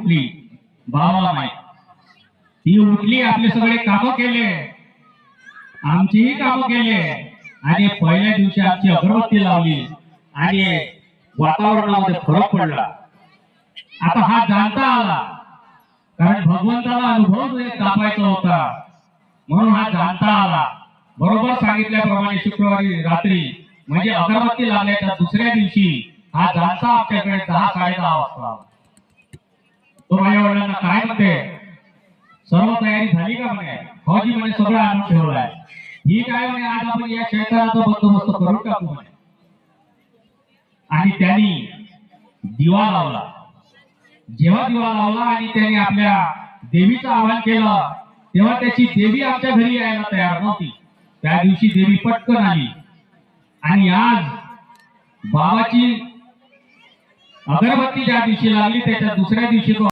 उठली बाबाला माहित. ती उठली, आपले सगळे काम केले, आमचीही काम केले आणि पहिल्या दिवशी आमची अगरबत्ती लावली आणि वातावरणामध्ये फरक पडला. आता हा जाणता आला, कारण भगवंताला अनुभव दाखवायचा होता म्हणून हा जाणता आला. बरोबर सांगितल्याप्रमाणे शुक्रवारी रात्री म्हणजे अगरबत्ती लावल्याच्या दुसऱ्या दिवशी हा जाणता आपल्याकडे 10-10:30 वाजता. तो माझ्या वडिलांना काय म्हणते, सर्व तयारी झाली का म्हणे. फौजी म्हणे सगळं आणून ठेवलाय. ठीक आहे म्हणे, आज आपण या शैतानाचा बंदोबस्त करून टाकू म्हणे. आणि त्यांनी दिवा लावला. जेव्हा दिवा लावला आणि त्यांनी आपल्या देवीचं आवाहन केलं तेव्हा त्याची देवी आमच्या घरी यायला तयार नव्हती. त्या दिवशी देवी पटकन आली आणि आज बाबाची अगरबत्ती ज्या दिवशी लागली त्याच्या दुसऱ्या दिवशी